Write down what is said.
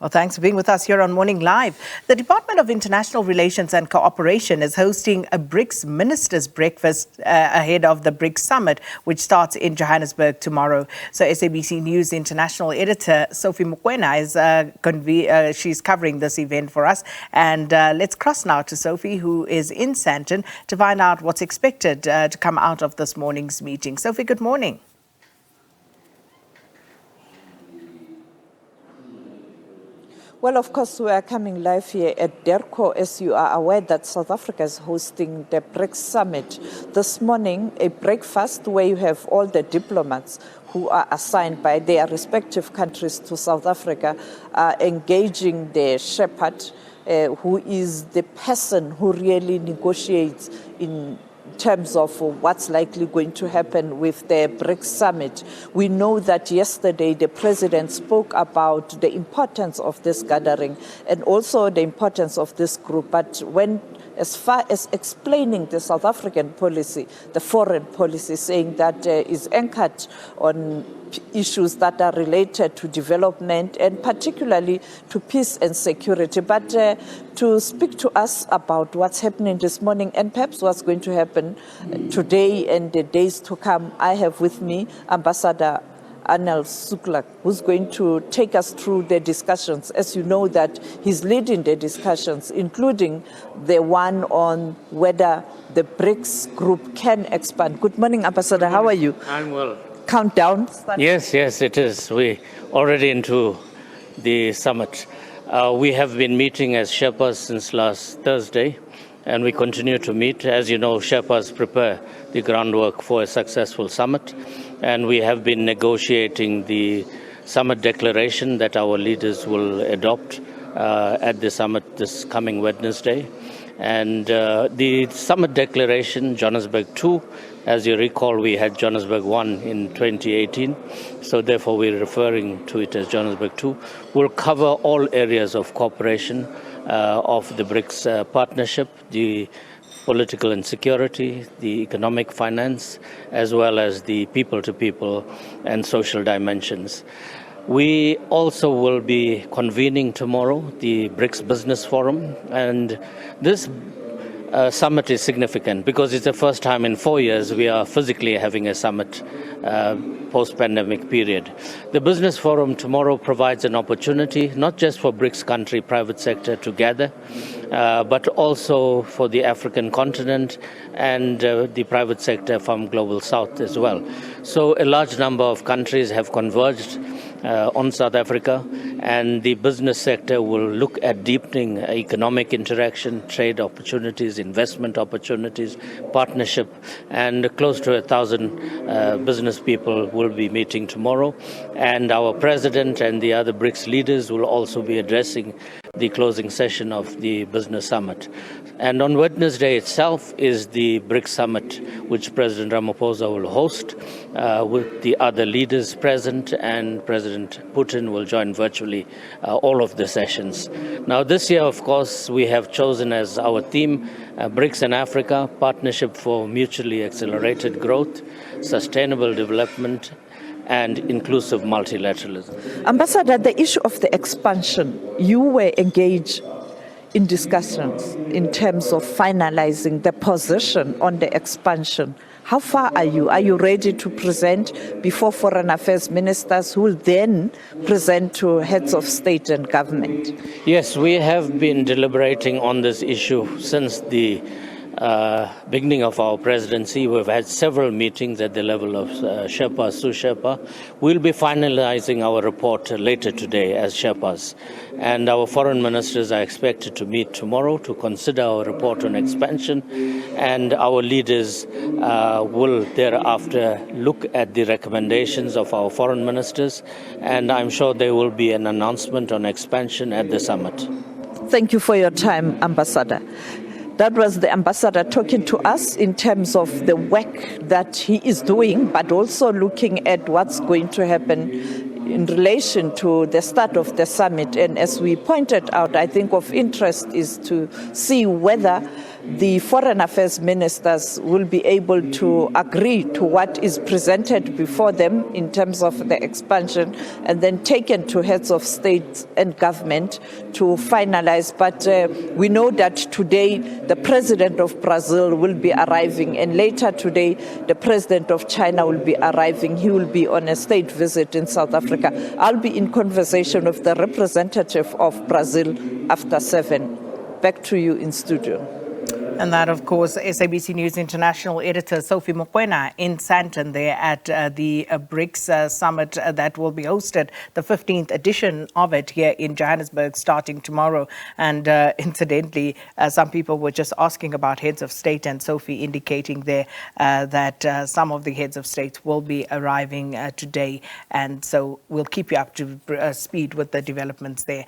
Well, thanks for being with us here on Morning Live. The Department of International Relations and Cooperation is hosting a BRICS Ministers Breakfast ahead of the BRICS Summit, which starts in Johannesburg tomorrow. So SABC News International Editor Sophie Mokoena is she's covering this event for us. And let's cross now to Sophie, who is in Sandton, to find out what's expected to come out of this morning's meeting. Sophie, good morning. Well, of course, we are coming live here at DERCO. As you are aware that South Africa is hosting the BRICS Summit. This morning, a breakfast where you have all the diplomats who are assigned by their respective countries to South Africa, engaging the shepherd, who is the person who really negotiates in terms of what's likely going to happen with the BRICS Summit. We know that yesterday the president spoke about the importance of this gathering and also the importance of this group. But as far as explaining the South African policy, the foreign policy, saying that is anchored on issues that are related to development and particularly to peace and security. But to speak to us about what's happening this morning and perhaps what's going to happen today and the days to come, I have with me Ambassador Anil, Sooklal, who's going to take us through the discussions. As you know that he's leading the discussions, including the one on whether the BRICS group can expand. Good morning, Ambassador. How are you? I'm well. Countdown? Yes, it is. We're already into the summit. We have been meeting as Sherpas since last Thursday, and we continue to meet. As you know, Sherpas prepare the groundwork for a successful summit, and we have been negotiating the summit declaration that our leaders will adopt at the summit this coming Wednesday. And the summit declaration, Johannesburg 2, as you recall, we had Johannesburg 1 in 2018, so therefore we're referring to it as Johannesburg 2, will cover all areas of cooperation of the BRICS partnership, the political and security, the economic finance, as well as the people-to-people and social dimensions. We also will be convening tomorrow the BRICS Business Forum, and this summit is significant because it's the first time in 4 years we are physically having a summit post-pandemic period. The Business Forum tomorrow provides an opportunity not just for BRICS country private sector to gather, but also for the African continent and the private sector from Global South as well. So a large number of countries have converged on South Africa, and the business sector will look at deepening economic interaction, trade opportunities, investment opportunities, partnership, and close to 1,000 business people will be meeting tomorrow. And our president and the other BRICS leaders will also be addressing the closing session of the business summit. And on Wednesday itself is the BRICS Summit, which President Ramaphosa will host with the other leaders present, and President Putin will join virtually all of the sessions. Now this year, of course, we have chosen as our theme BRICS and Africa, Partnership for Mutually Accelerated Growth, Sustainable Development, and inclusive multilateralism. Ambassador, the issue of the expansion, you were engaged in discussions in terms of finalizing the position on the expansion. How far are you? Are you ready to present before foreign affairs ministers who will then present to heads of state and government? Yes, we have been deliberating on this issue since the beginning of our presidency. We've had several meetings at the level of Sherpa, Sous-Sherpa. We'll be finalizing our report later today as Sherpas. And our foreign ministers are expected to meet tomorrow to consider our report on expansion. And our leaders will thereafter look at the recommendations of our foreign ministers. And I'm sure there will be an announcement on expansion at the summit. Thank you for your time, Ambassador. That was the ambassador talking to us in terms of the work that he is doing, but also looking at what's going to happen in relation to the start of the summit. And as we pointed out, I think of interest is to see whether the foreign affairs ministers will be able to agree to what is presented before them in terms of the expansion and then taken to heads of state and government to finalize. But we know that today the president of Brazil will be arriving, and later today the president of China will be arriving. He will be on a state visit in South Africa. I'll be in conversation with the representative of Brazil after 7. Back to you in studio. And that, of course, SABC News International editor Sophie Mokoena in Sandton there at the BRICS Summit that will be hosted, the 15th edition of it here in Johannesburg starting tomorrow. And incidentally, some people were just asking about heads of state, and Sophie indicating there that some of the heads of state will be arriving today. And so we'll keep you up to speed with the developments there.